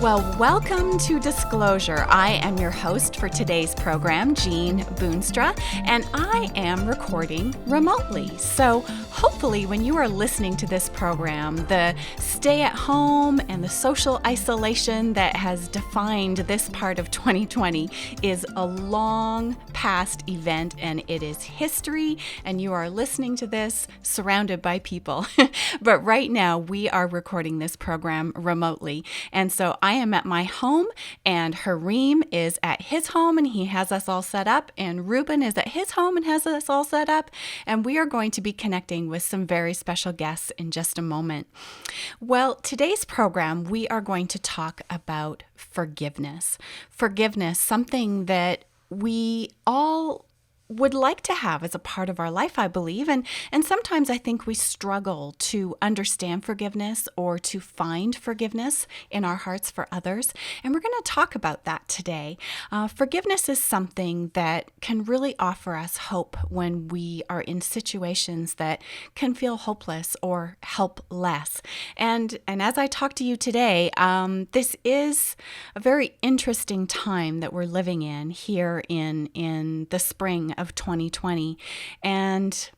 Well, welcome to Disclosure. I am your host for today's program, Jean Boonstra, and I am recording remotely. So hopefully when you are listening to this program, the stay at home and the social isolation that has defined this part of 2020 is a long past event, and it is history, and you are listening to this surrounded by people. But right now we are recording this program remotely, and so I am at my home, and Hareem is at his home, and he has us all set up, and Ruben is at his home and has us all set up, and we are going to be connecting with some very special guests in just a moment. Well, today's program, we are going to talk about forgiveness. Forgiveness, something that we all would like to have as a part of our life, I believe. And sometimes I think we struggle to understand forgiveness or to find forgiveness in our hearts for others. And we're going to talk about that today. Forgiveness is something that can really offer us hope when we are in situations that can feel hopeless or helpless. And as I talk to you today, this is a very interesting time that we're living in here in the spring of 2020. And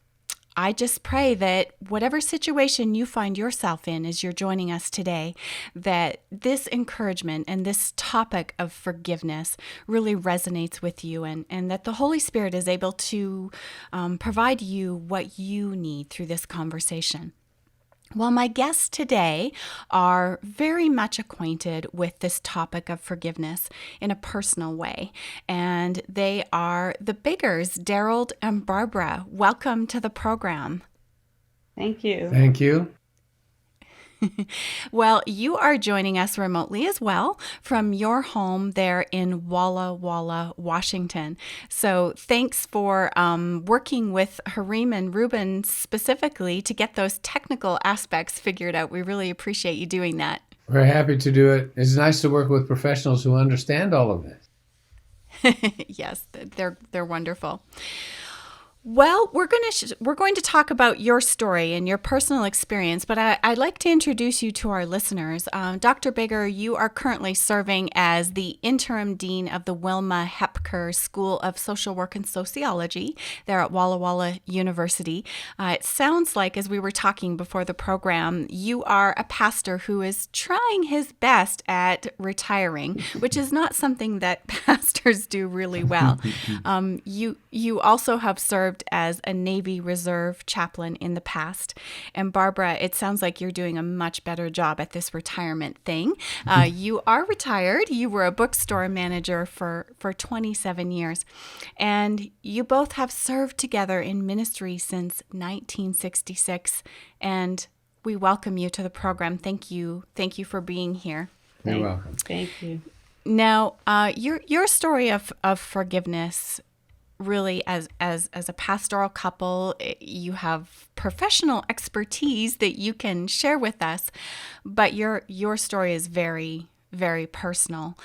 I just pray that whatever situation you find yourself in as you're joining us today, that this encouragement and this topic of forgiveness really resonates with you, and that the Holy Spirit is able to provide you what you need through this conversation. Well, my guests today are very much acquainted with this topic of forgiveness in a personal way, and they are the Biggers, Daryl and Barbara. Welcome to the program. Thank you. Thank you. Well, you are joining us remotely as well from your home there in Walla Walla, Washington. So thanks for working with Hareem and Ruben specifically to get those technical aspects figured out. We really appreciate you doing that. We're happy to do it. It's nice to work with professionals who understand all of this. Yes, they're wonderful. Well, we're going to talk about your story and your personal experience, but I'd like to introduce you to our listeners. Dr. Bigger, you are currently serving as the interim dean of the Wilma Hepker School of Social Work and Sociology there at Walla Walla University. It sounds like, as we were talking before the program, you are a pastor who is trying his best at retiring, which is not something that pastors do really well. You also have served as a Navy Reserve chaplain in the past. And Barbara, it sounds like you're doing a much better job at this retirement thing. You are retired. You were a bookstore manager for 27 years. And you both have served together in ministry since 1966. And we welcome you to the program. Thank you. Thank you for being here. You're welcome. Thank you. Now, your story of forgiveness, really, as a pastoral couple, you have professional expertise that you can share with us, but your story is very, very personal.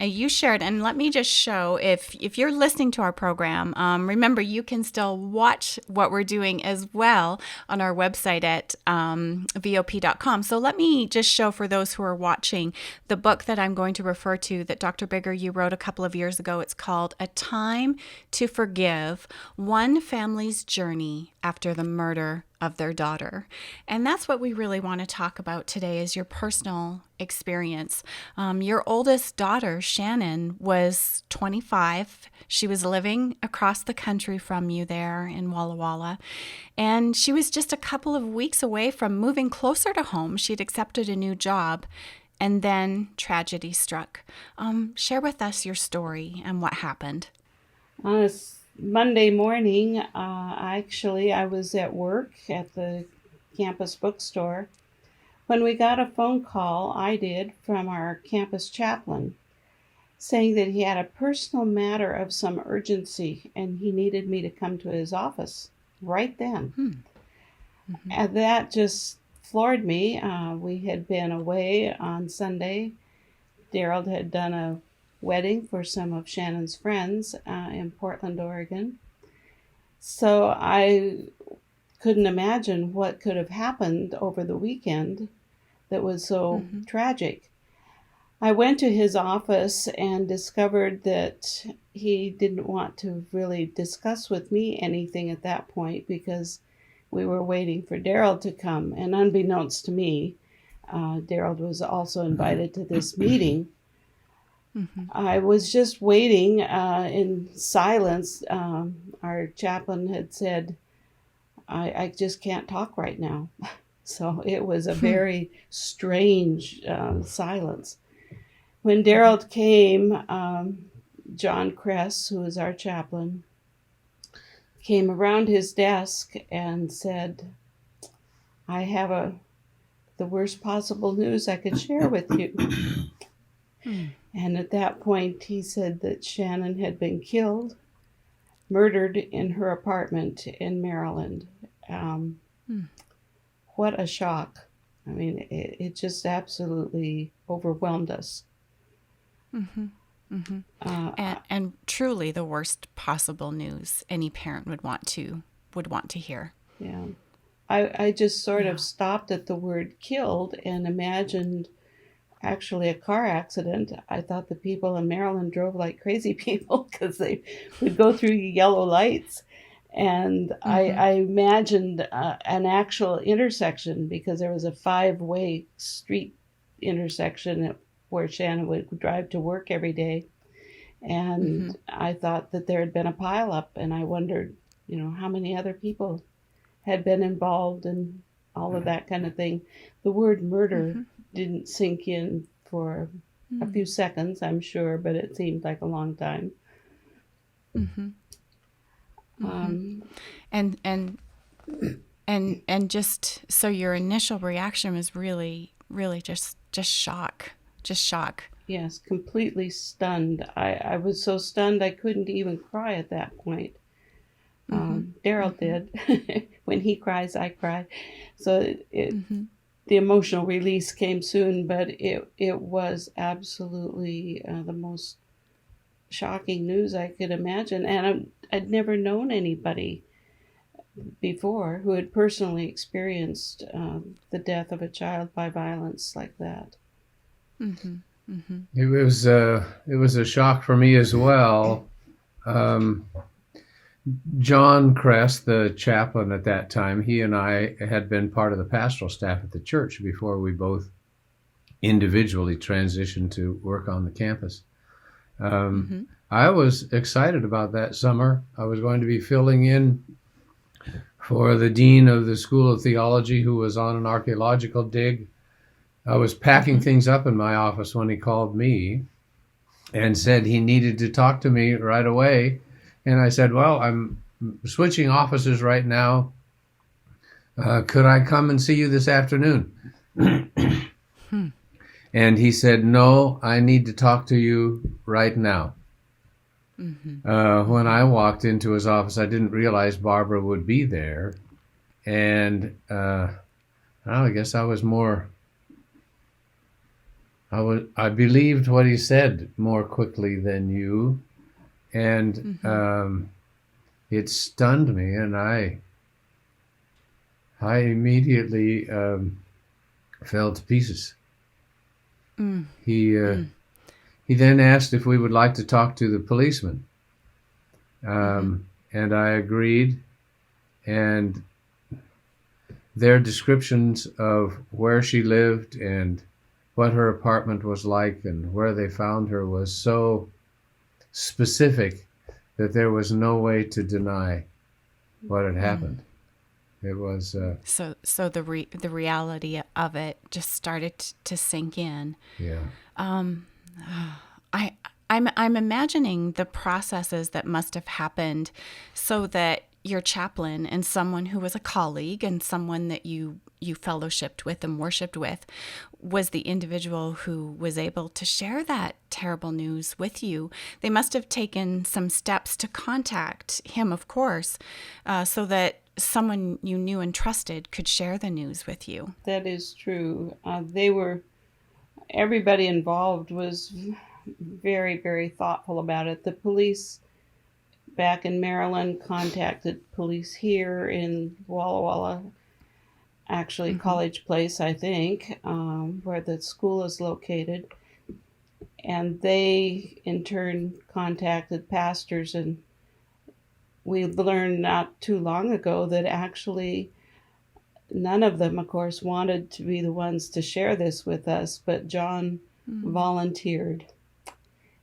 You shared, and let me just show, if you're listening to our program, remember you can still watch what we're doing as well on our website at vop.com. So let me just show for those who are watching the book that I'm going to refer to that Dr. Bigger, you wrote a couple of years ago. It's called A Time to Forgive, One Family's Journey After the Murder of Their Daughter. And that's what we really want to talk about today, is your personal experience. Your oldest daughter, Shannon, was 25. She was living across the country from you there in Walla Walla. And she was just a couple of weeks away from moving closer to home. She'd accepted a new job. And then tragedy struck. Share with us your story and what happened. On a Monday morning, I was at work at the campus bookstore when we got a phone call, from our campus chaplain, saying that he had a personal matter of some urgency and he needed me to come to his office right then. Mm-hmm. And that just floored me. We had been away on Sunday. Daryl had done a wedding for some of Shannon's friends in Portland, Oregon. So I couldn't imagine what could have happened over the weekend that was so tragic. I went to his office and discovered that he didn't want to really discuss with me anything at that point because we were waiting for Daryl to come. And unbeknownst to me, Daryl was also invited to this meeting. I was just waiting in silence. Our chaplain had said, I just can't talk right now. So it was a very strange silence. When Daryl came, John Kress, who is our chaplain, came around his desk and said, I have the worst possible news I could share with you. And at that point, he said that Shannon had been killed, murdered in her apartment in Maryland. What a shock. I mean, it just absolutely overwhelmed us. And truly the worst possible news any parent would want to hear. Yeah. I just sort of stopped at the word killed and imagined actually a car accident. I thought the people in Maryland drove like crazy people because they would go through yellow lights. And I imagined an actual intersection because there was a 5-way street intersection where Shannon would drive to work every day. And I thought that there had been a pileup, and I wondered, how many other people had been involved and all of that kind of thing. The word murder didn't sink in for a few seconds, I'm sure, but it seemed like a long time. And just so your initial reaction was really just shock. Yes, completely stunned. I was so stunned I couldn't even cry at that point. Daryl did. When he cries, I cry. So the emotional release came soon, but it was absolutely the most shocking news I could imagine. And I'd never known anybody before who had personally experienced the death of a child by violence like that. It was a shock for me as well. John Kress, the chaplain at that time, he and I had been part of the pastoral staff at the church before we both individually transitioned to work on the campus. I was excited about that summer. I was going to be filling in for the dean of the School of Theology, who was on an archaeological dig. I was packing things up in my office when he called me and said he needed to talk to me right away. And I said, well, I'm switching offices right now. Could I come and see you this afternoon? And he said, no, I need to talk to you right now. When I walked into his office, I didn't realize Barbara would be there. And I guess I was more... I believed what he said more quickly than you, and it stunned me, and I immediately fell to pieces. He then asked if we would like to talk to the policeman, and I agreed, and their descriptions of where she lived and what her apartment was like and where they found her was so specific that there was no way to deny what had happened. It was so the reality of it just started to sink in. Yeah. I'm imagining the processes that must have happened so that your chaplain and someone who was a colleague and someone that you fellowshipped with and worshiped with was the individual who was able to share that terrible news with you. They must have taken some steps to contact him, of course, so that someone you knew and trusted could share the news with you. That is true. Everybody involved was very, very thoughtful about it. The police back in Maryland contacted police here in Walla Walla, actually College Place, I think, where the school is located. And they, in turn, contacted pastors, and we learned not too long ago that actually none of them, of course, wanted to be the ones to share this with us, but John volunteered.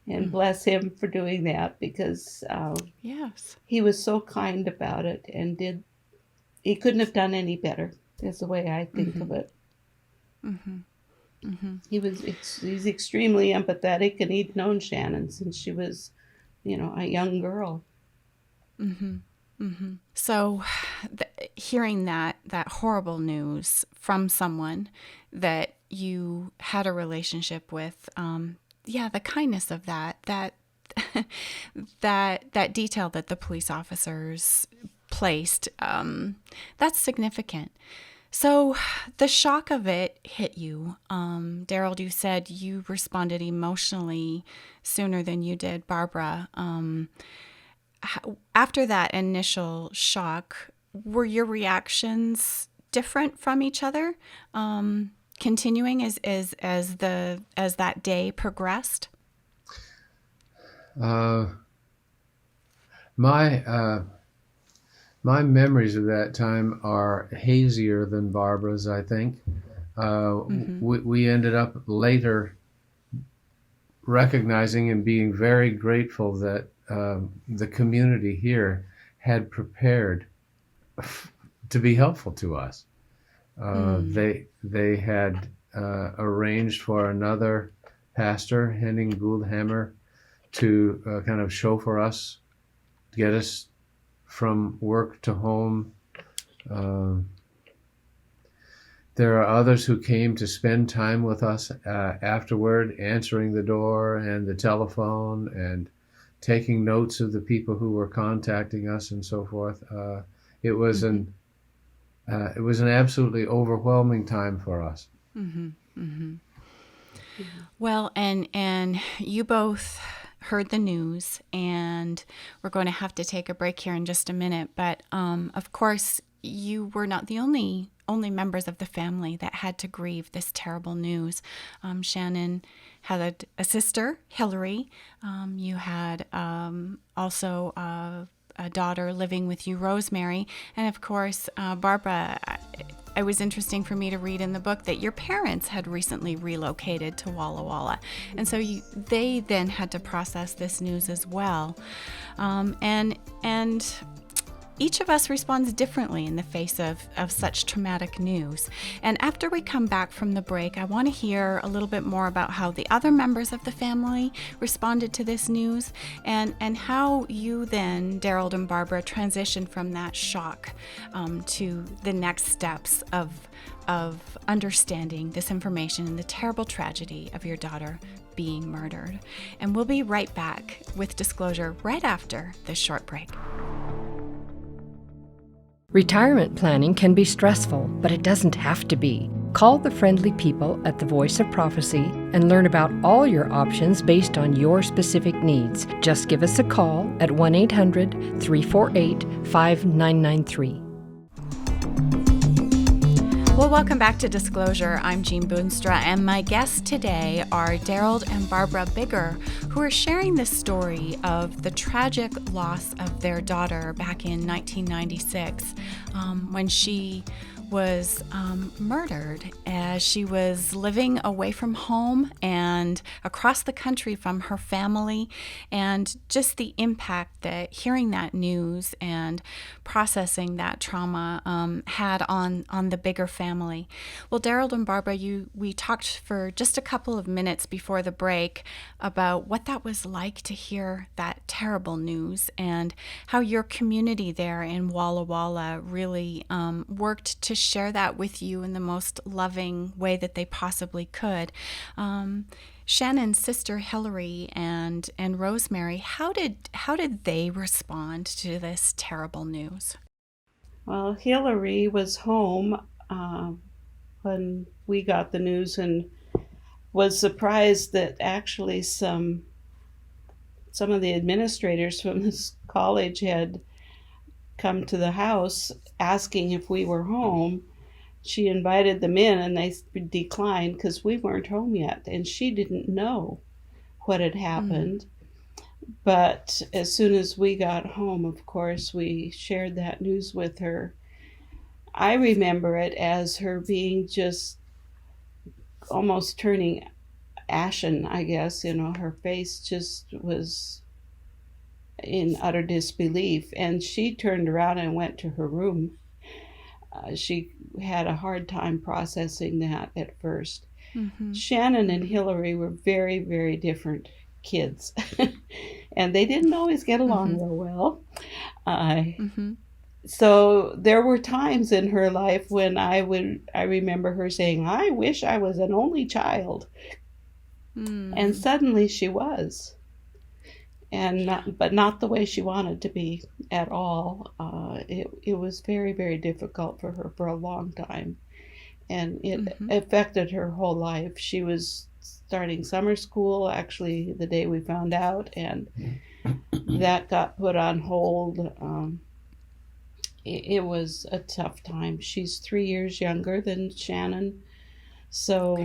And bless him for doing that, because Yes. he was so kind about it, and he couldn't have done any better, is the way I think of it. He's extremely empathetic, and he'd known Shannon since she was, a young girl. So, hearing that horrible news from someone that you had a relationship with, the kindness of that that detail that the police officers placed, that's significant. So the shock of it hit you. Daryl, you said you responded emotionally sooner than you did, Barbara. After that initial shock, were your reactions different from each other, continuing as that day progressed? My memories of that time are hazier than Barbara's, I think. We ended up later recognizing and being very grateful that the community here had prepared to be helpful to us. They had arranged for another pastor, Henning Gouldhammer, to kind of chauffeur us, get us from work to home. There are others who came to spend time with us afterward, answering the door and the telephone and taking notes of the people who were contacting us and so forth. It was an absolutely overwhelming time for us. Well, and you both heard the news, and we're going to have to take a break here in just a minute. But of course, you were not the only members of the family that had to grieve this terrible news. Shannon had a sister, Hillary. You had also a daughter living with you, Rosemary, and of course, Barbara. It was interesting for me to read in the book that your parents had recently relocated to Walla Walla. And so they then had to process this news as well. And each of us responds differently in the face of such traumatic news. And after we come back from the break, I want to hear a little bit more about how the other members of the family responded to this news, and how you then, Daryl and Barbara, transitioned from that shock to the next steps of understanding this information and the terrible tragedy of your daughter being murdered. And we'll be right back with Disclosure right after this short break. Retirement planning can be stressful, but it doesn't have to be. Call the friendly people at the Voice of Prophecy and learn about all your options based on your specific needs. Just give us a call at 1-800-348-5993. Well, welcome back to Disclosure. I'm Jean Boonstra, and my guests today are Daryl and Barbara Bigger, who are sharing the story of the tragic loss of their daughter back in 1996, when she was murdered as she was living away from home and across the country from her family, and just the impact that hearing that news and processing that trauma had on the Bigger family. Well, Daryl and Barbara, we talked for just a couple of minutes before the break about what that was like to hear that terrible news, and how your community there in Walla Walla really worked to share that with you in the most loving way that they possibly could. Shannon's sister Hillary and Rosemary, how did they respond to this terrible news? Well, Hillary was home when we got the news, and was surprised that actually some of the administrators from this college had come to the house asking if we were home. She invited them in, and they declined because we weren't home yet, and she didn't know what had happened. But as soon as we got home, of course, we shared that news with her. I remember it as her being just almost turning ashen, I guess. Her face just was in utter disbelief. And she turned around and went to her room. She had a hard time processing that at first. Shannon and Hillary were very, very different kids. And they didn't always get along real well. So there were times in her life when I remember her saying, "I wish I was an only child." And suddenly she was. But not the way she wanted to be at all. It was very, very difficult for her for a long time. And it affected her whole life. She was starting summer school, actually, the day we found out, and that got put on hold. It was a tough time. She's 3 years younger than Shannon, so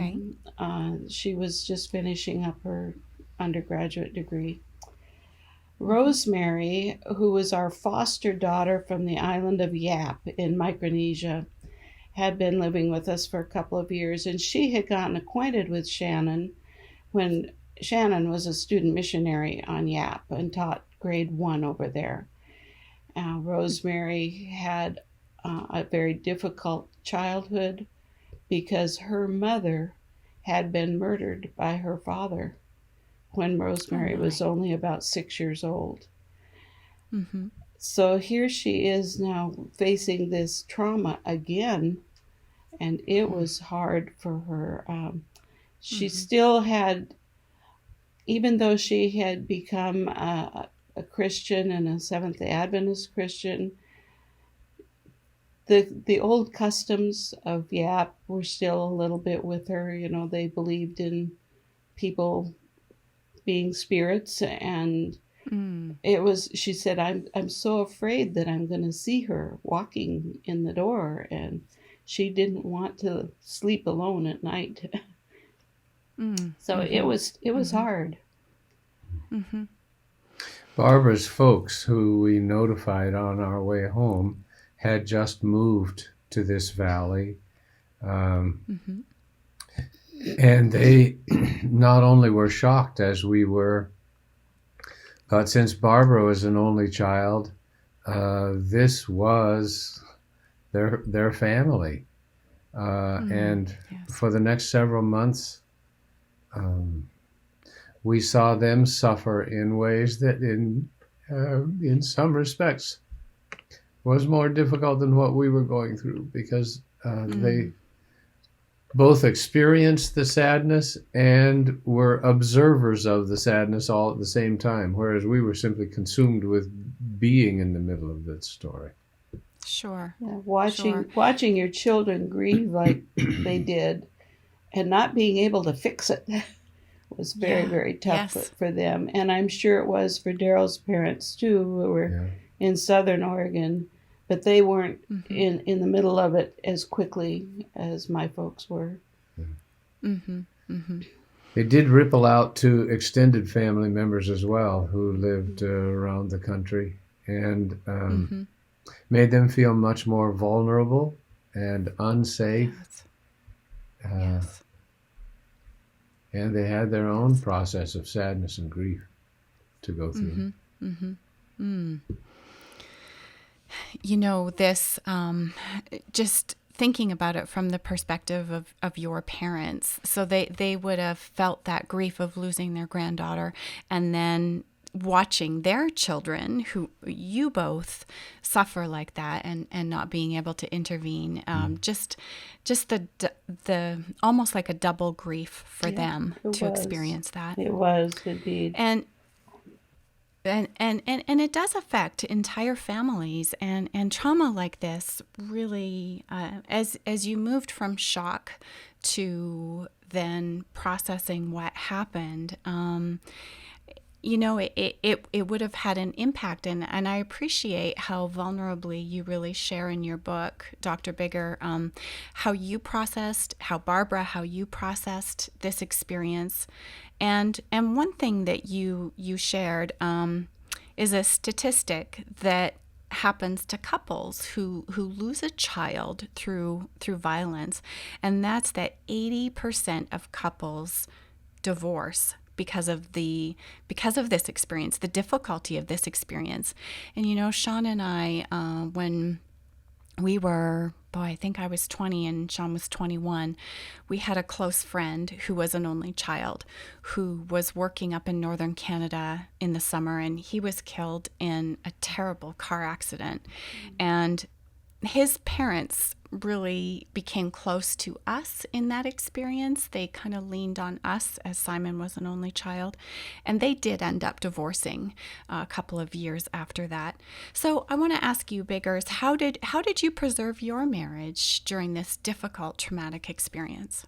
she was just finishing up her undergraduate degree. Rosemary, who was our foster daughter from the island of Yap in Micronesia, had been living with us for a couple of years, and she had gotten acquainted with Shannon when Shannon was a student missionary on Yap and taught grade 1 over there. Rosemary had a very difficult childhood because her mother had been murdered by her father when Rosemary was only about 6 years old. So here she is now facing this trauma again, and it was hard for her. She still had, even though she had become a Christian and a Seventh-day Adventist Christian, the old customs of Yap were still a little bit with her. They believed in people being spirits, and she said, I'm so afraid that I'm going to see her walking in the door, and she didn't want to sleep alone at night. So it was hard. Barbara's folks, who we notified on our way home, had just moved to this valley. And they not only were shocked as we were, but since Barbara was an only child, this was their family. And for the next several months, we saw them suffer in ways that in some respects was more difficult than what we were going through, because they both experienced the sadness and were observers of the sadness all at the same time, whereas we were simply consumed with being in the middle of that story. Sure. Yeah, watching your children grieve like they did and not being able to fix it was very, very tough for them. And I'm sure it was for Daryl's parents too, who were in Southern Oregon. But they weren't in the middle of it as quickly as my folks were. It did ripple out to extended family members as well, who lived around the country, and made them feel much more vulnerable and unsafe. And they had their own process of sadness and grief to go through. This, just thinking about it from the perspective of your parents, so they would have felt that grief of losing their granddaughter, and then watching their children, who you both suffer like that, and not being able to intervene, just the almost like a double grief for them to experience that. It was indeed. And it does affect entire families, and trauma like this really, as you moved from shock to then processing what happened, it would have had an impact. And I appreciate how vulnerably you really share in your book, Dr. Bigger, how Barbara, how you processed this experience. And one thing that you shared is a statistic that happens to couples who lose a child through violence, and that's that 80% of couples divorce because of this experience, the difficulty of this experience. And Sean and I, when we were, I think I was 20 and Sean was 21, we had a close friend who was an only child who was working up in northern Canada in the summer, and he was killed in a terrible car accident. And his parents really became close to us in that experience. They kind of leaned on us, as Simon was an only child, and they did end up divorcing a couple of years after that. So I want to ask you, Biggers, how did you preserve your marriage during this difficult, traumatic experience?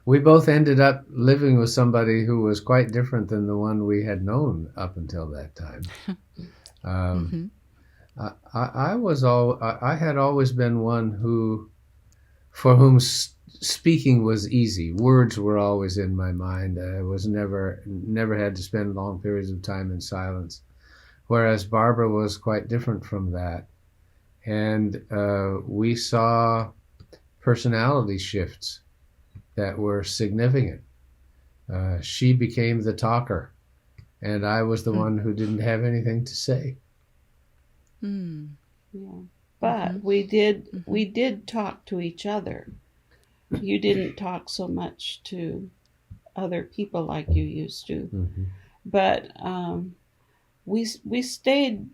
We both ended up living with somebody who was quite different than the one we had known up until that time. I had always been one for whom speaking was easy. Words were always in my mind. I was never had to spend long periods of time in silence. Whereas Barbara was quite different from that. And we saw personality shifts that were significant. She became the talker, and I was the one who didn't have anything to say. Yeah. But we did talk to each other. You didn't talk so much to other people like you used to. But we stayed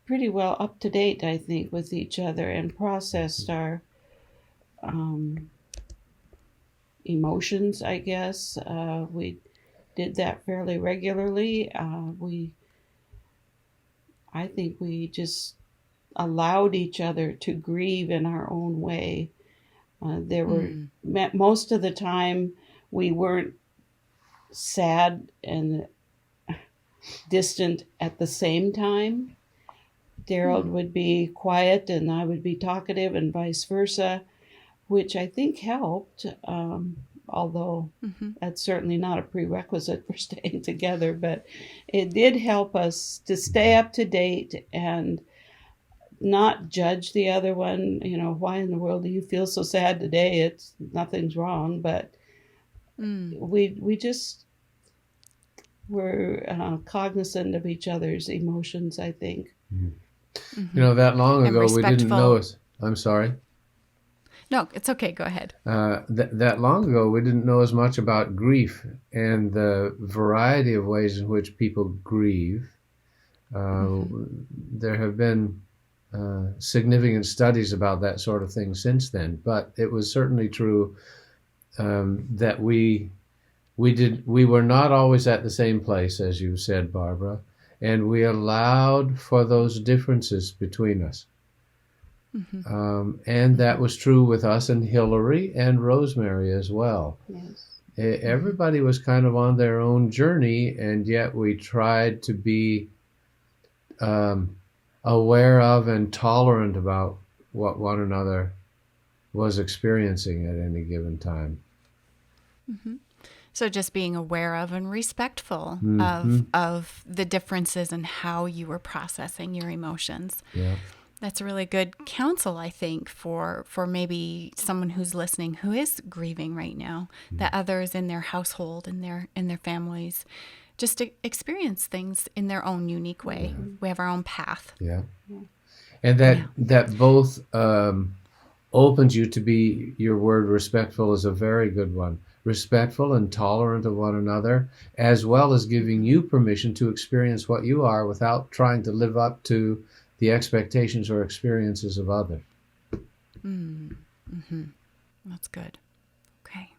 pretty well up to date, I think, with each other, and processed our emotions, I guess. We did that fairly regularly. I think we just allowed each other to grieve in our own way. Most of the time we weren't sad and distant at the same time. Daryl would be quiet and I would be talkative, and vice versa, which I think helped, although that's certainly not a prerequisite for staying together, but it did help us to stay up to date and not judge the other one. Why in the world do you feel so sad today? Nothing's wrong, but we just were cognizant of each other's emotions, I think. That long ago we didn't know us. I'm sorry. No, it's okay. Go ahead. That long ago, we didn't know as much about grief and the variety of ways in which people grieve. There have been significant studies about that sort of thing since then, but it was certainly true that we were not always at the same place, as you said, Barbara, and we allowed for those differences between us. And that was true with us and Hillary and Rosemary as well. Yes. Everybody was kind of on their own journey, and yet we tried to be aware of and tolerant about what one another was experiencing at any given time. So just being aware of and respectful of the differences and how you were processing your emotions. Yeah. That's really good counsel, I think, for maybe someone who's listening who is grieving right now, that others in their household, in their families, just to experience things in their own unique way. We have our own path. Yeah. And that both opens you to be, your word respectful is a very good one. Respectful and tolerant of one another, as well as giving you permission to experience what you are without trying to live up to the expectations or experiences of others. That's good. Okay.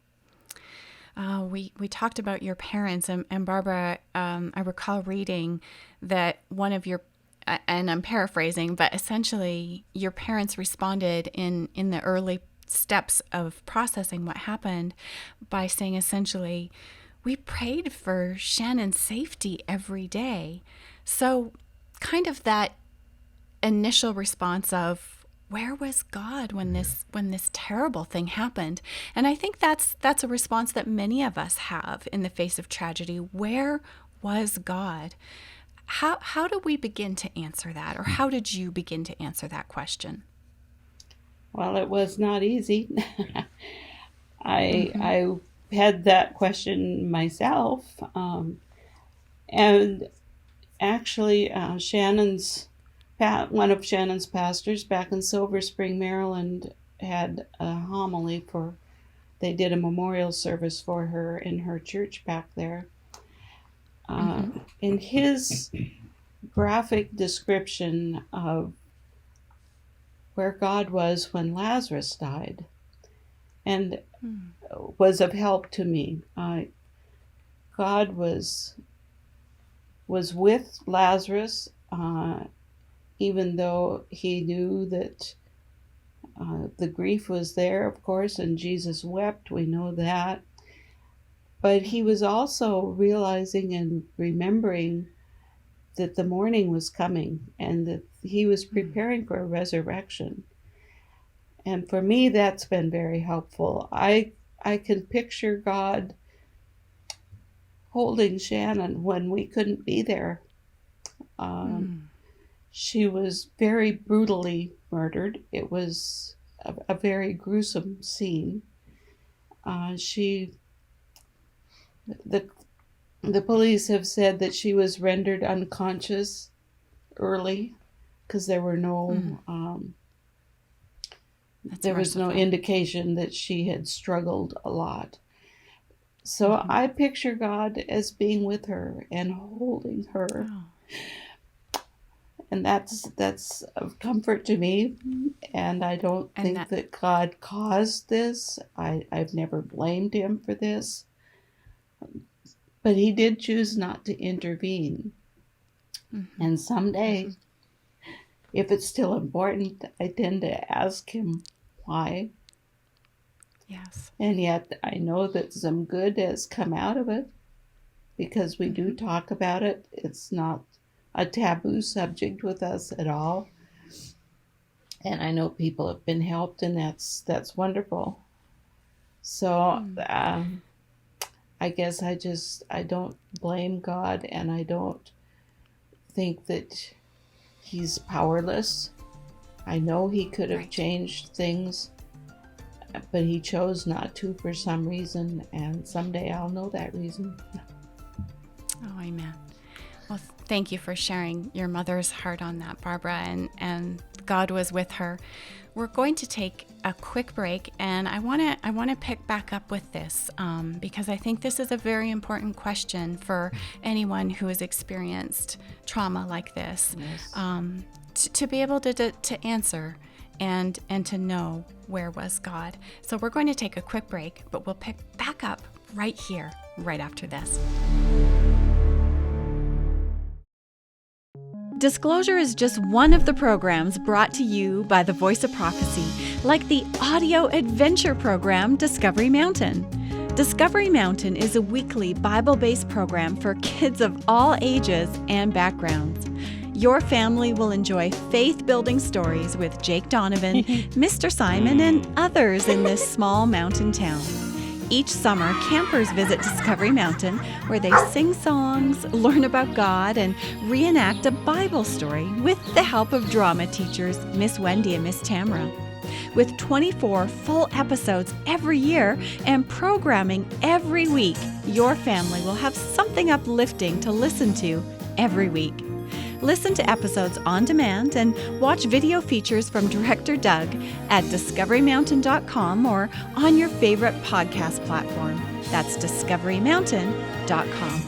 We talked about your parents, and Barbara, I recall reading that one of your, and I'm paraphrasing, but essentially your parents responded in the early steps of processing what happened by saying essentially, we prayed for Shannon's safety every day. So kind of that initial response of, where was God when this terrible thing happened? And I think that's a response that many of us have in the face of tragedy. Where was God? How do we begin to answer that? Or how did you begin to answer that question? Well, it was not easy. I had that question myself. And actually, one of Shannon's pastors back in Silver Spring, Maryland, had a homily they did a memorial service for her in her church back there. In his graphic description of where God was when Lazarus died, and was of help to me. God was with Lazarus, even though he knew that the grief was there, of course, and Jesus wept, we know that. But he was also realizing and remembering that the morning was coming and that he was preparing for a resurrection. And for me, that's been very helpful. I can picture God holding Shannon when we couldn't be there. She was very brutally murdered. It was a very gruesome scene. The police have said that she was rendered unconscious early because there were no indication that she had struggled a lot. So I picture God as being with her and holding her. Oh. And that's of comfort to me. And I don't think that God caused this. I've never blamed him for this. But he did choose not to intervene. And someday, if it's still important, I tend to ask him why. Yes. And yet I know that some good has come out of it because we do talk about it. It's not a taboo subject with us at all. And I know people have been helped, and that's wonderful. So I guess I don't blame God, and I don't think that he's powerless. I know he could have changed things, but he chose not to for some reason, and someday I'll know that reason. Oh, amen. Well, thank you for sharing your mother's heart on that, Barbara, and God was with her. We're going to take a quick break, and I want to pick back up with this because I think this is a very important question for anyone who has experienced trauma like this. Yes. To be able to answer and to know where was God. So we're going to take a quick break, but we'll pick back up right here, right after this. Disclosure is just one of the programs brought to you by the Voice of Prophecy, like the audio adventure program Discovery Mountain. Discovery Mountain is a weekly Bible-based program for kids of all ages and backgrounds. Your family will enjoy faith-building stories with Jake Donovan, Mr. Simon, and others in this small mountain town. Each summer, campers visit Discovery Mountain, where they sing songs, learn about God, and reenact a Bible story with the help of drama teachers Miss Wendy and Miss Tamara. With 24 full episodes every year and programming every week, your family will have something uplifting to listen to every week. Listen to episodes on demand and watch video features from Director Doug at discoverymountain.com or on your favorite podcast platform. That's discoverymountain.com.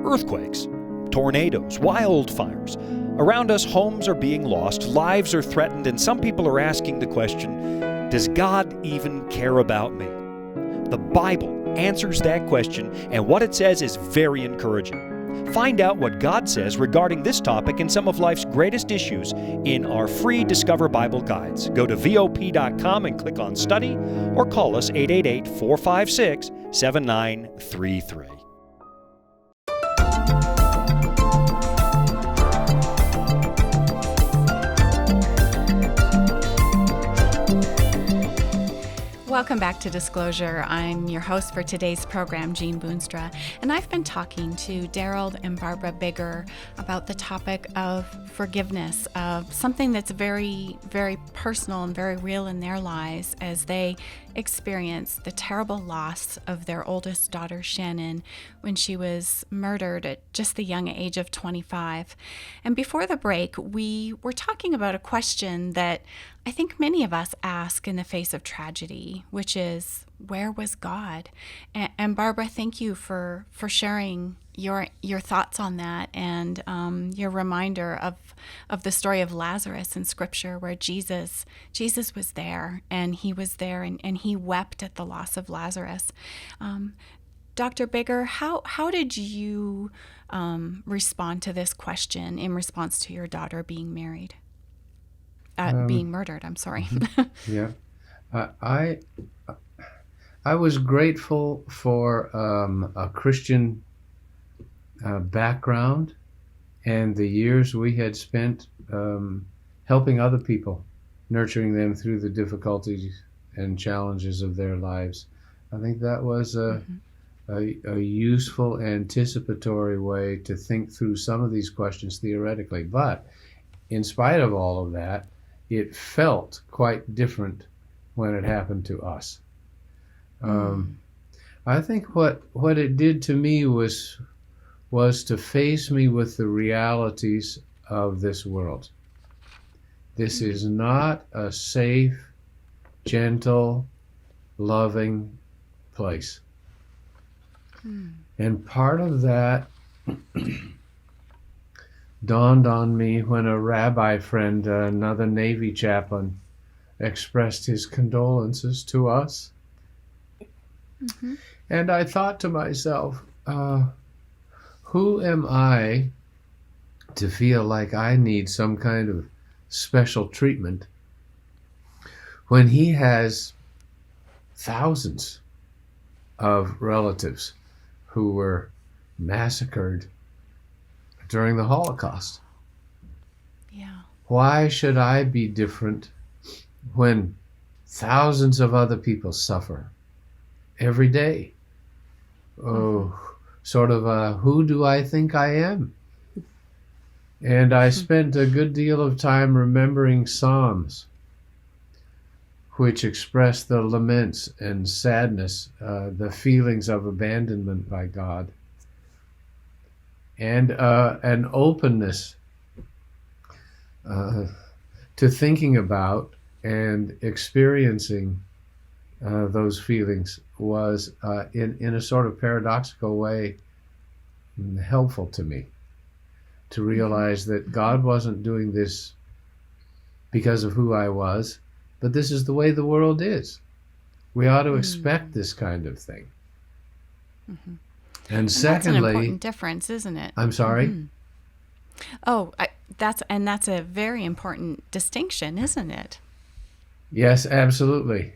Earthquakes, tornadoes, wildfires. Around us, homes are being lost, lives are threatened, and some people are asking the question, does God even care about me? The Bible answers that question, and what it says is very encouraging. Find out what God says regarding this topic and some of life's greatest issues in our free Discover Bible Guides. Go to VOP.com and click on Study, or call us 888-456-7933. Welcome back to Disclosure. I'm your host for today's program, Jean Boonstra, and I've been talking to Daryl and Barbara Bigger about the topic of forgiveness, something that's very, very personal and very real in their lives as they experience the terrible loss of their oldest daughter, Shannon, when she was murdered at just the young age of 25. And before the break, we were talking about a question that I think many of us ask in the face of tragedy, which is, where was God? And Barbara, thank you for sharing your thoughts on that and your reminder of the story of Lazarus in Scripture, where Jesus was there, and he was there, and he wept at the loss of Lazarus. Dr. Bigger, how did you respond to this question in response to your daughter being married? Being murdered, I'm sorry. Yeah. I was grateful for a Christian background and the years we had spent helping other people, nurturing them through the difficulties and challenges of their lives. I think that was a useful anticipatory way to think through some of these questions theoretically. But in spite of all of that, it felt quite different when it happened to us. I think what it did to me was to face me with the realities of this world. This is not a safe, gentle, loving place. And part of that dawned on me when a rabbi friend, another Navy chaplain, expressed his condolences to us. Mm-hmm. And I thought to myself, who am I to feel like I need some kind of special treatment when he has thousands of relatives who were massacred during the Holocaust? Yeah. Why should I be different when thousands of other people suffer every day? Sort of who do I think I am? And I spent a good deal of time remembering Psalms, which express the laments and sadness, the feelings of abandonment by God, and an openness to thinking about and experiencing those feelings was, in a sort of paradoxical way, helpful to me, to realize that God wasn't doing this because of who I was, but this is the way the world is. We ought to expect this kind of thing. Mm-hmm. And secondly, that's an important difference, isn't it? I'm sorry? Mm-hmm. That's a very important distinction, isn't it? Yes, absolutely.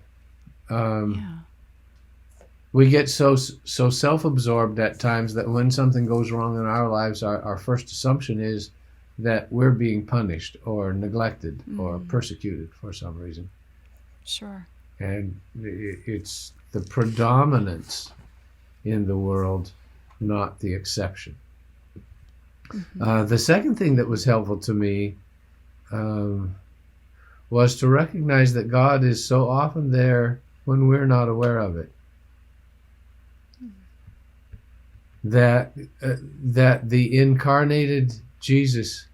We get so self-absorbed at times that when something goes wrong in our lives, our first assumption is that we're being punished or neglected or persecuted for some reason. Sure. And it's the predominance in the world, not the exception. Mm-hmm. The second thing that was helpful to me was to recognize that God is so often there when we're not aware of it. That the incarnated Jesus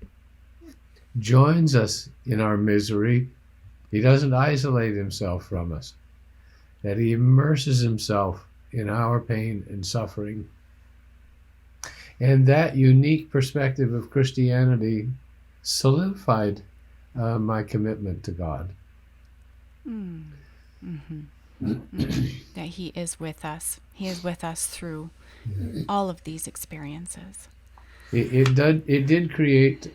joins us in our misery. He doesn't isolate himself from us. That he immerses himself in our pain and suffering. And that unique perspective of Christianity solidified my commitment to God. Mm-hmm. That he is with us. He is with us through all of these experiences. It did create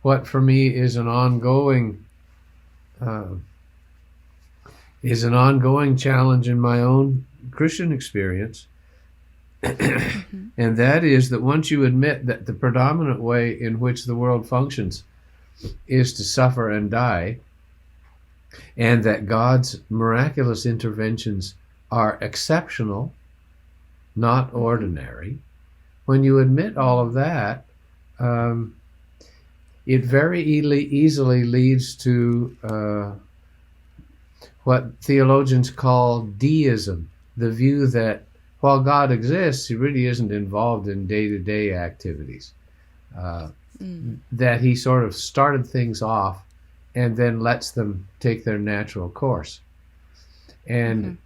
what for me is an ongoing challenge in my own Christian experience. And that is that once you admit that the predominant way in which the world functions is to suffer and die, and that God's miraculous interventions are exceptional, not ordinary, when you admit all of that, it very easily leads to what theologians call deism, the view that while God exists, he really isn't involved in day-to-day activities. That he sort of started things off and then lets them take their natural course. And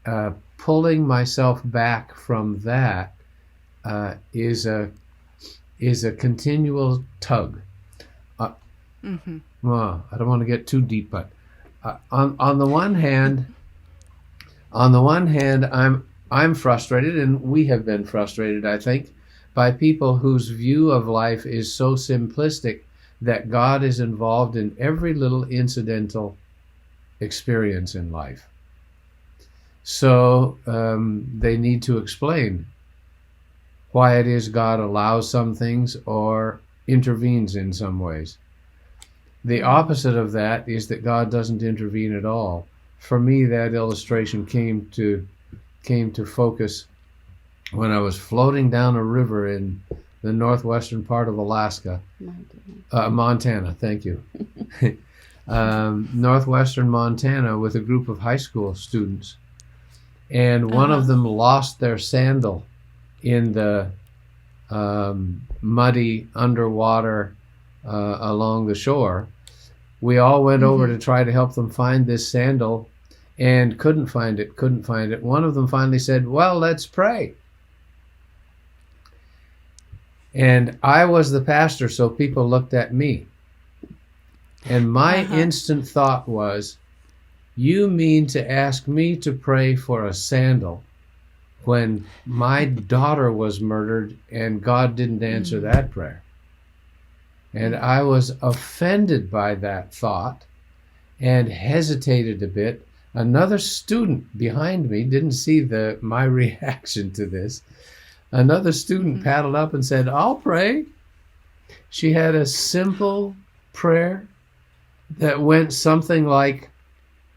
pulling myself back from that is a continual tug. Well, I don't want to get too deep, but on the one hand, I'm frustrated, and we have been frustrated, I think, by people whose view of life is so simplistic that God is involved in every little incidental experience in life. So they need to explain why it is God allows some things or intervenes in some ways. The opposite of that is that God doesn't intervene at all. For me, that illustration came to focus when I was floating down a river in the northwestern part of Alaska. Montana, thank you. Northwestern Montana with a group of high school students. And one of them lost their sandal in the muddy underwater along the shore. We all went over to try to help them find this sandal and couldn't find it. One of them finally said, "Well, let's pray." And I was the pastor, so people looked at me. And my instant thought was, you mean to ask me to pray for a sandal when my daughter was murdered and God didn't answer that prayer? And I was offended by that thought and hesitated a bit. Another student behind me didn't see my reaction to this. Another student paddled up and said, "I'll pray." She had a simple prayer that went something like,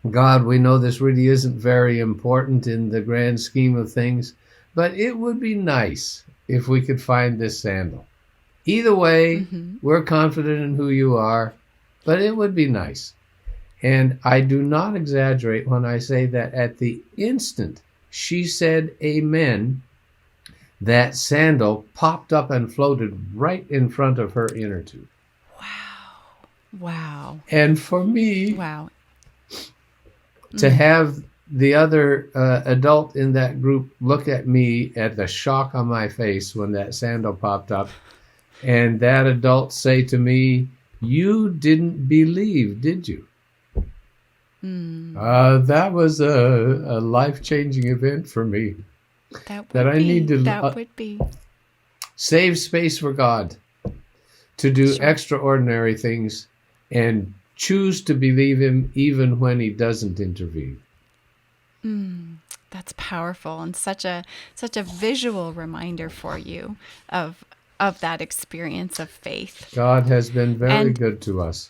"God, we know this really isn't very important in the grand scheme of things, but it would be nice if we could find this sandal. Either way, we're confident in who you are, but it would be nice." And I do not exaggerate when I say that at the instant she said amen, that sandal popped up and floated right in front of her inner tube. Wow. And for me, to have the other adult in that group look at me at the shock on my face when that sandal popped up, and that adult say to me, "You didn't believe, did you?" That was a life-changing event for me. That I need to save space for God to do extraordinary things and choose to believe him even when he doesn't intervene. That's powerful, and such a visual reminder for you of that experience of faith. God has been very good to us.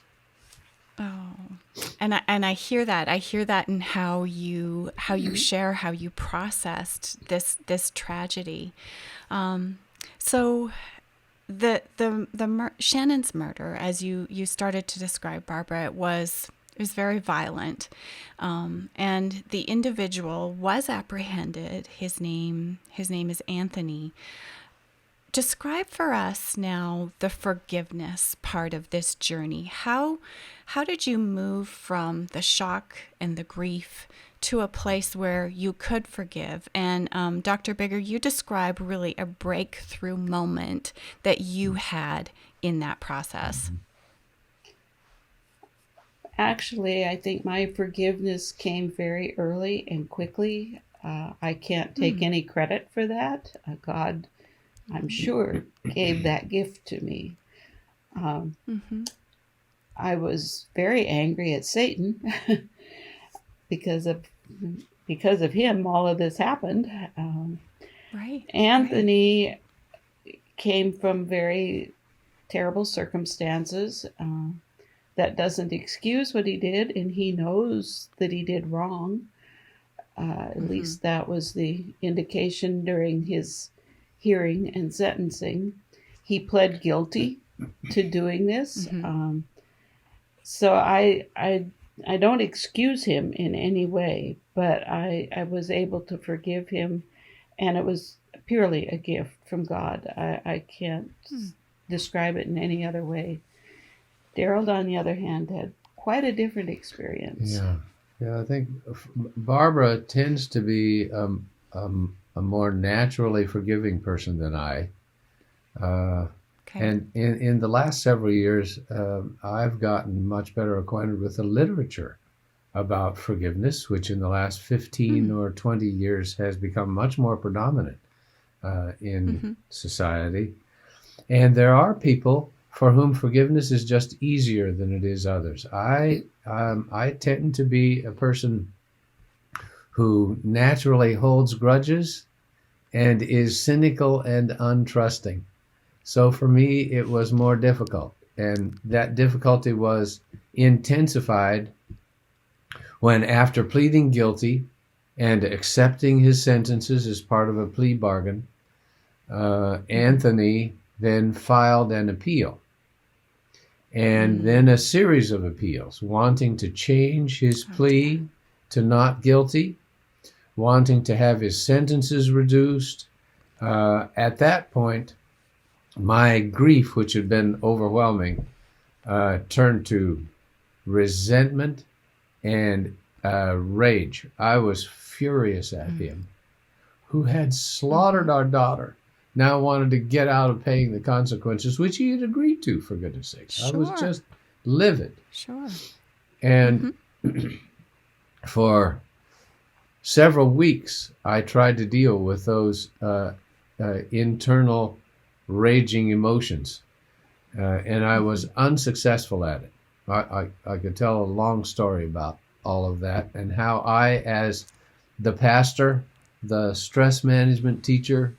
And I hear that. I hear that in how you share how you processed this tragedy. So the Shannon's murder, as you started to describe, Barbara, it was very violent, and the individual was apprehended. His name is Anthony. Describe for us now the forgiveness part of this journey. How did you move from the shock and the grief to a place where you could forgive? And Dr. Bigger, you describe really a breakthrough moment that you had in that process. Actually, I think my forgiveness came very early and quickly. I can't take any credit for that. God I'm sure, gave that gift to me. I was very angry at Satan because of him. All of this happened. Right. Anthony came from very terrible circumstances. That doesn't excuse what he did, and he knows that he did wrong. At least that was the indication during his hearing and sentencing. He pled guilty to doing this. So I don't excuse him in any way, but I was able to forgive him, and it was purely a gift from God. I can't describe it in any other way. Darrell, on the other hand, had quite a different experience. Yeah, I think Barbara tends to be a more naturally forgiving person than I. And in the last several years, I've gotten much better acquainted with the literature about forgiveness, which in the last 15 or 20 years has become much more predominant in society. And there are people for whom forgiveness is just easier than it is others. I tend to be a person who naturally holds grudges and is cynical and untrusting. So for me, it was more difficult. And that difficulty was intensified when, after pleading guilty and accepting his sentences as part of a plea bargain, Anthony then filed an appeal. And then a series of appeals, wanting to change his plea to not guilty, wanting to have his sentences reduced. At that point, my grief, which had been overwhelming, turned to resentment and rage. I was furious at him, who had slaughtered our daughter, now wanted to get out of paying the consequences, which he had agreed to, for goodness sakes. Sure. I was just livid. Sure. And for several weeks, I tried to deal with those internal raging emotions, and I was unsuccessful at it. I could tell a long story about all of that and how I, as the pastor, the stress management teacher,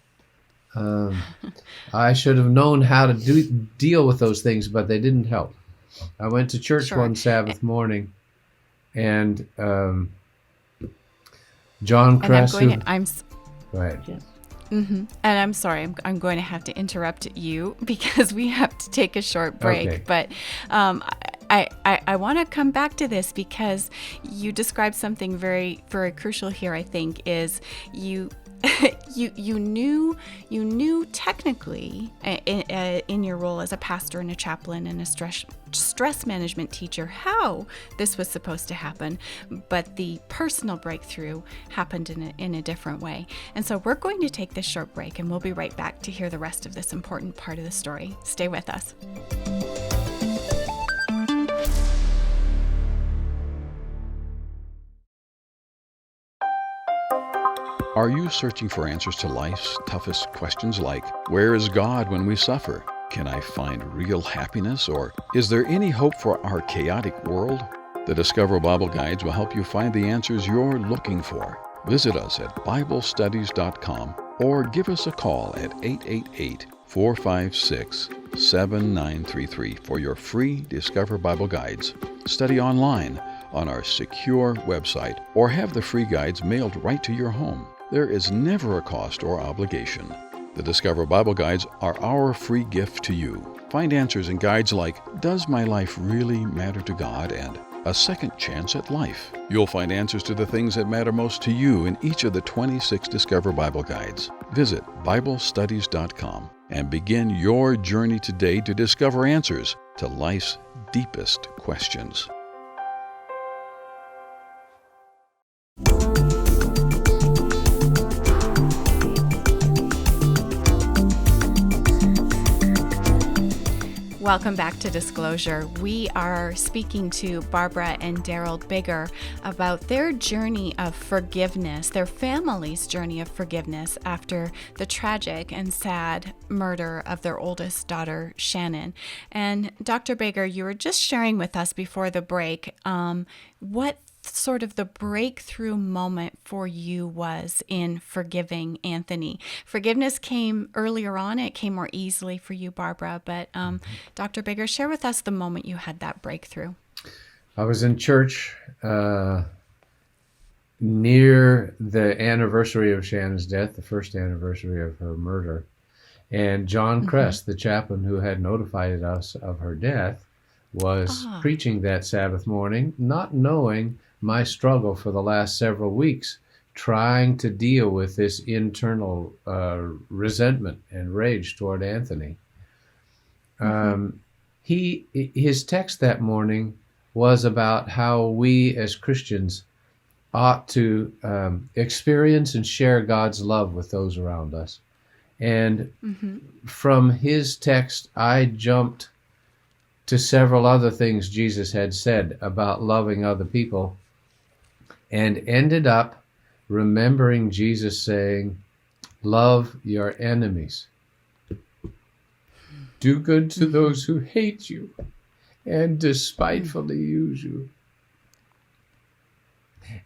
I should have known how to deal with those things, but they didn't help. I went to church one Sabbath morning, and John Cress. Go ahead. Yes. And I'm sorry, I'm going to have to interrupt you because we have to take a short break. Okay. But I want to come back to this because you described something very, very crucial here. I think is you knew technically in your role as a pastor and a chaplain and a stress management teacher how this was supposed to happen, but the personal breakthrough happened in a different way. And so we're going to take this short break, and we'll be right back to hear the rest of this important part of the story. Stay with us. Are you searching for answers to life's toughest questions like, where is God when we suffer? Can I find real happiness? Or is there any hope for our chaotic world? The Discover Bible Guides will help you find the answers you're looking for. Visit us at BibleStudies.com or give us a call at 888-456-7933 for your free Discover Bible Guides. Study online on our secure website or have the free guides mailed right to your home. There is never a cost or obligation. The Discover Bible Guides are our free gift to you. Find answers in guides like, Does my life really matter to God? And A Second Chance at Life. You'll find answers to the things that matter most to you in each of the 26 Discover Bible Guides. Visit BibleStudies.com and begin your journey today to discover answers to life's deepest questions. Welcome back to Disclosure. We are speaking to Barbara and Daryl Bigger about their journey of forgiveness, their family's journey of forgiveness after the tragic and sad murder of their oldest daughter, Shannon. And Dr. Bigger, you were just sharing with us before the break what sort of the breakthrough moment for you was in forgiving Anthony. Forgiveness came earlier on. It came more easily for you, Barbara. But Dr. Bigger, share with us the moment you had that breakthrough. I was in church near the anniversary of Shannon's death, the first anniversary of her murder. And John Crest, the chaplain who had notified us of her death, was preaching that Sabbath morning, not knowing my struggle for the last several weeks, trying to deal with this internal resentment and rage toward Anthony. His text that morning was about how we as Christians ought to experience and share God's love with those around us. And from his text, I jumped to several other things Jesus had said about loving other people, and ended up remembering Jesus saying, love your enemies. Do good to those who hate you and despitefully use you.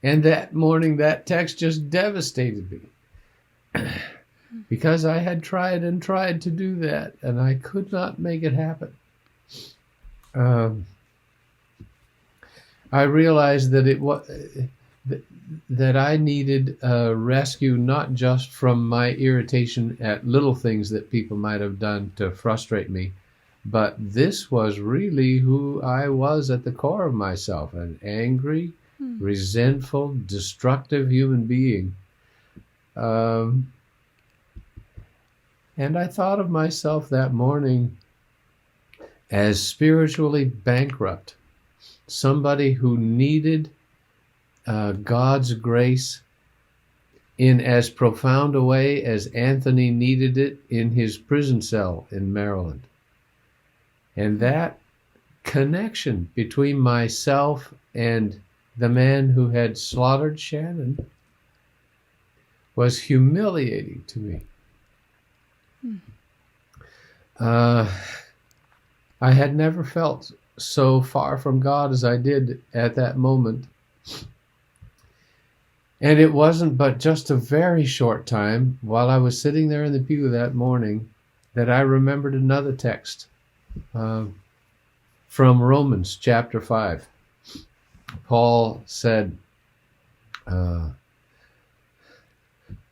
And that morning, that text just devastated me because I had tried and tried to do that, and I could not make it happen. I realized that that I needed rescue, not just from my irritation at little things that people might have done to frustrate me, but this was really who I was at the core of myself, an angry, resentful, destructive human being. And I thought of myself that morning as spiritually bankrupt, somebody who needed God's grace in as profound a way as Anthony needed it in his prison cell in Maryland. And that connection between myself and the man who had slaughtered Shannon was humiliating to me. I had never felt so far from God as I did at that moment. And it wasn't but just a very short time while I was sitting there in the pew that morning that I remembered another text from Romans chapter 5. Paul said,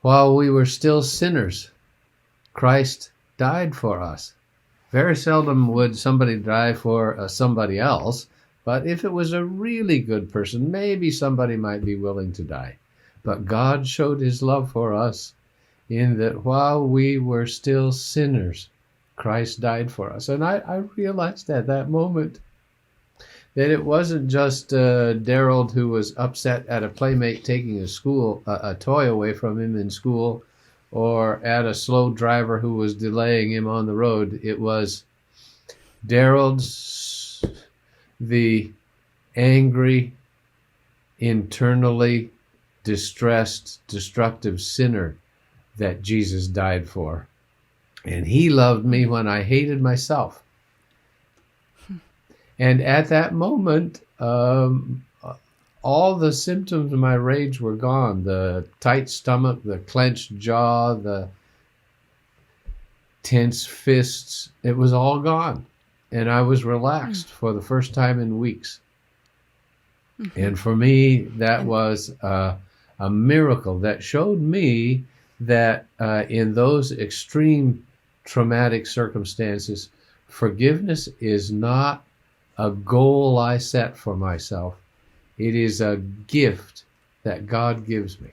while we were still sinners, Christ died for us. Very seldom would somebody die for somebody else, but if it was a really good person, maybe somebody might be willing to die. But God showed his love for us in that while we were still sinners, Christ died for us. And I realized at that moment that it wasn't just Daryl who was upset at a playmate taking a toy away from him in school, or at a slow driver who was delaying him on the road. It was Daryl's, the angry, internally distressed, destructive sinner that Jesus died for. And he loved me when I hated myself. And at that moment, all the symptoms of my rage were gone. The tight stomach, the clenched jaw, the tense fists, it was all gone. And I was relaxed for the first time in weeks. And for me, that was a miracle that showed me that in those extreme traumatic circumstances, forgiveness is not a goal I set for myself. It is a gift that God gives me.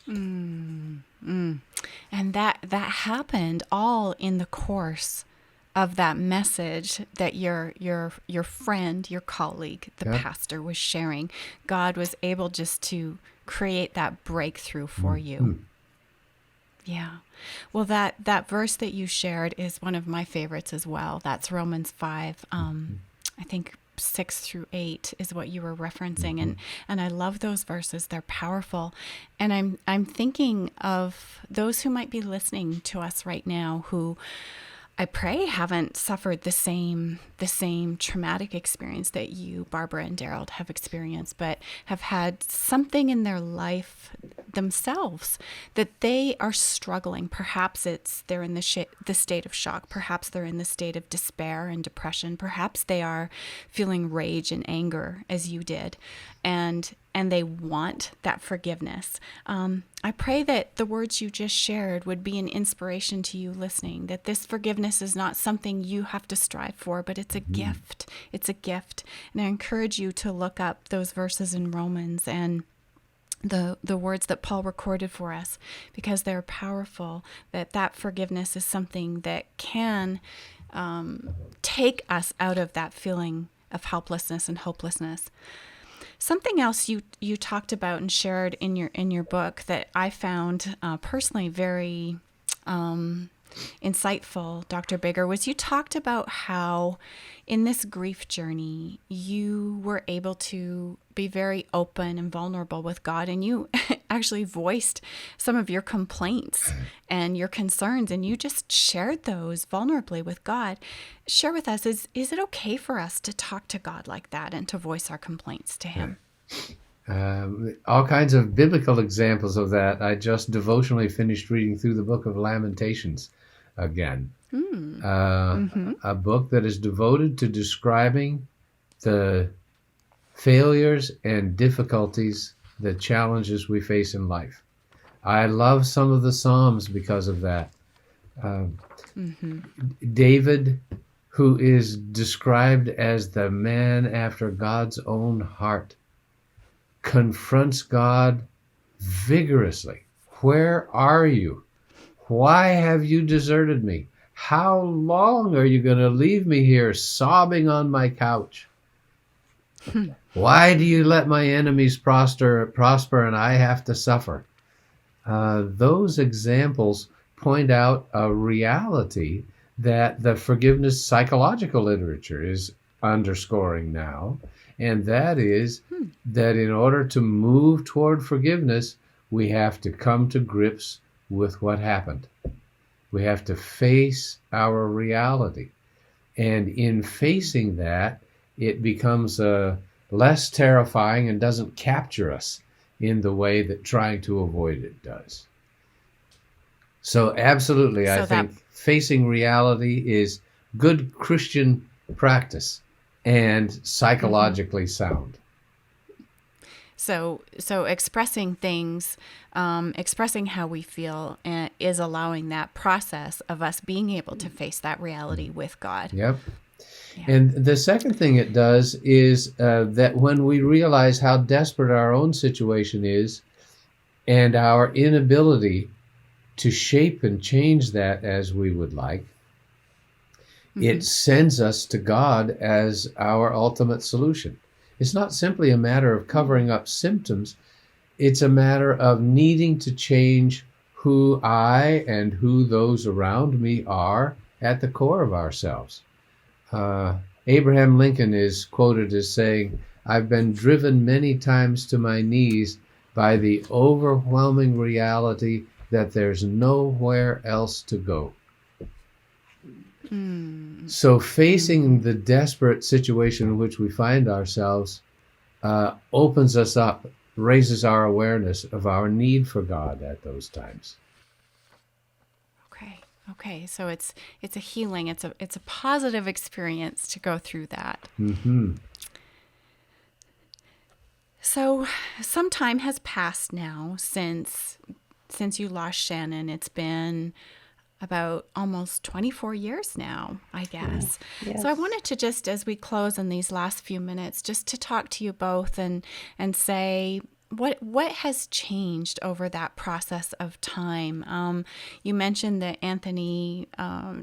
And that happened all in the course of that message that your friend, your colleague, the pastor was sharing. God was able just to create that breakthrough for you. Yeah. Well, that verse that you shared is one of my favorites as well. That's Romans 5. I think 6-8 is what you were referencing, and I love those verses. They're powerful, and I'm thinking of those who might be listening to us right now who I pray haven't suffered the same traumatic experience that you, Barbara and Daryl, have experienced, but have had something in their life themselves that they are struggling. Perhaps they're in the state of shock. Perhaps they're in the state of despair and depression. Perhaps they are feeling rage and anger as you did, and they want that forgiveness. I pray that the words you just shared would be an inspiration to you listening, that this forgiveness is not something you have to strive for, but it's a gift. It's a gift. And I encourage you to look up those verses in Romans and the words that Paul recorded for us, because they're powerful, that forgiveness is something that can take us out of that feeling of helplessness and hopelessness. Something else you talked about and shared in your book that I found personally very insightful, Dr. Bigger, was you talked about how in this grief journey you were able to be very open and vulnerable with God, and you actually voiced some of your complaints and your concerns, and you just shared those vulnerably with God. Share with us, is it okay for us to talk to God like that and to voice our complaints to Him? All kinds of biblical examples of that. I just devotionally finished reading through the book of Lamentations again. A book that is devoted to describing the failures and difficulties, the challenges we face in life. I love some of the Psalms because of that. David, who is described as the man after God's own heart, confronts God vigorously. Where are you? Why have you deserted me? How long are you going to leave me here sobbing on my couch? Why do you let my enemies prosper and I have to suffer? Those examples point out a reality that the forgiveness psychological literature is underscoring now, and that is that in order to move toward forgiveness, we have to come to grips with what happened. We have to face our reality. And in facing that, it becomes less terrifying and doesn't capture us in the way that trying to avoid it does. So absolutely, I think facing reality is good Christian practice and psychologically sound. So expressing things, expressing how we feel is allowing that process of us being able to face that reality with God. Yep. Yeah. And the second thing it does is that when we realize how desperate our own situation is and our inability to shape and change that as we would like, it sends us to God as our ultimate solution. It's not simply a matter of covering up symptoms. It's a matter of needing to change who I and who those around me are at the core of ourselves. Abraham Lincoln is quoted as saying, "I've been driven many times to my knees by the overwhelming reality that there's nowhere else to go." So facing the desperate situation in which we find ourselves opens us up, raises our awareness of our need for God at those times. Okay. So it's a healing. It's a positive experience to go through that. So some time has passed now since you lost Shannon. It's been about almost 24 years now, I guess. Yes. So I wanted to just, as we close in these last few minutes, just to talk to you both and say, what has changed over that process of time? You mentioned that Anthony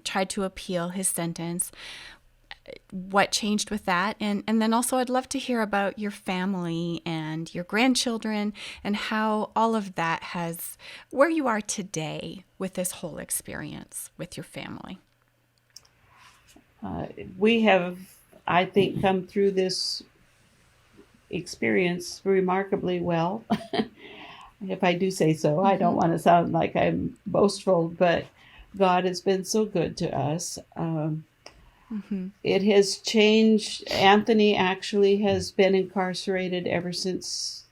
tried to appeal his sentence. what changed with that. And then also I'd love to hear about your family and your grandchildren and how all of that has, where you are today with this whole experience with your family. We have, I think, come through this experience remarkably well. If I do say so, I don't want to sound like I'm boastful, but God has been so good to us. It has changed. Anthony actually has been incarcerated ever since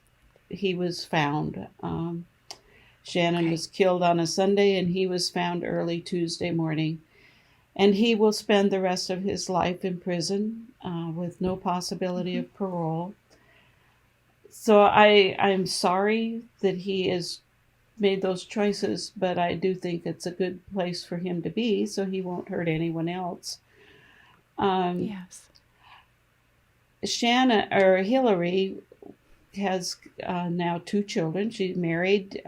he was found. Shannon was killed on a Sunday, and he was found early Tuesday morning. And he will spend the rest of his life in prison with no possibility of parole. So I'm sorry that he has made those choices, but I do think it's a good place for him to be so he won't hurt anyone else. Yes. Hillary has now 2 children. She's married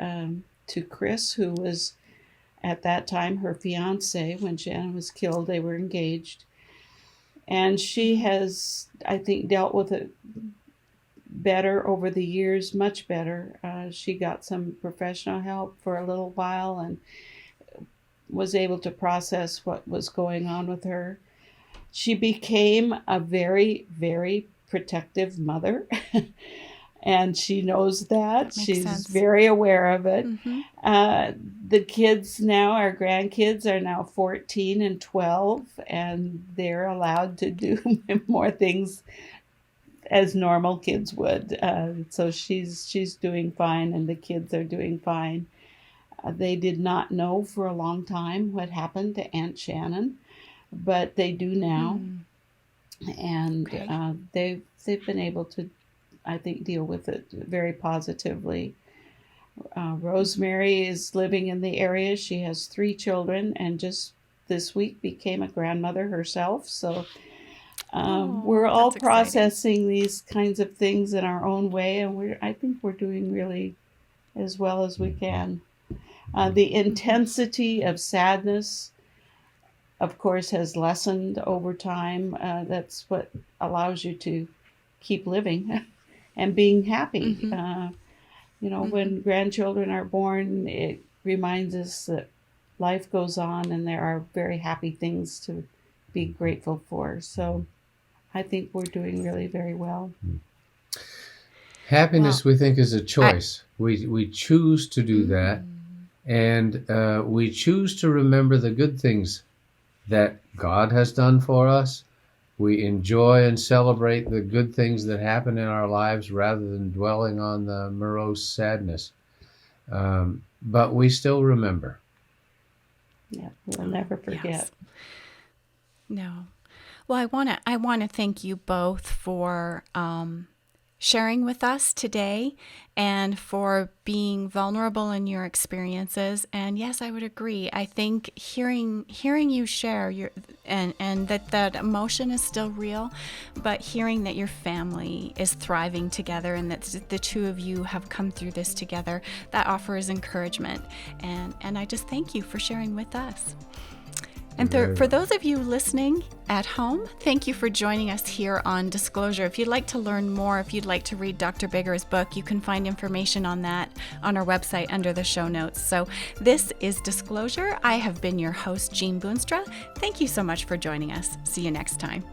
to Chris, who was at that time her fiance. When Shannon was killed, they were engaged. And she has, I think, dealt with it better over the years, much better. She got some professional help for a little while and was able to process what was going on with her. She became a very, very protective mother. And she knows that. She's sense. very aware of it. The kids now, our grandkids, are now 14 and 12, and they're allowed to do more things as normal kids would. So she's doing fine, and the kids are doing fine. They did not know for a long time what happened to Aunt Shannon, but they do now. And they've been able to, I think, deal with it very positively. Rosemary is living in the area. She has 3 children, and just this week became a grandmother herself. So we're all processing these kinds of things in our own way, and I think we're doing really as well as we can. The intensity of sadness, of course, has lessened over time. That's what allows you to keep living and being happy. When grandchildren are born, it reminds us that life goes on and there are very happy things to be grateful for. So I think we're doing really very well. Happiness, we think, is a choice. We choose to do that, and we choose to remember the good things that God has done for us. We enjoy and celebrate the good things that happen in our lives rather than dwelling on the morose sadness. But we still remember. Yeah, we'll never forget. Yes. No. Well, I want to thank you both for sharing with us today and for being vulnerable in your experiences. And yes, I would agree. I think hearing you share and that emotion is still real, but hearing that your family is thriving together and that the 2 of you have come through this together, that offers encouragement. And I just thank you for sharing with us. And for those of you listening at home, thank you for joining us here on Disclosure. If you'd like to learn more, if you'd like to read Dr. Bigger's book, you can find information on that on our website under the show notes. So this is Disclosure. I have been your host, Jean Boonstra. Thank you so much for joining us. See you next time.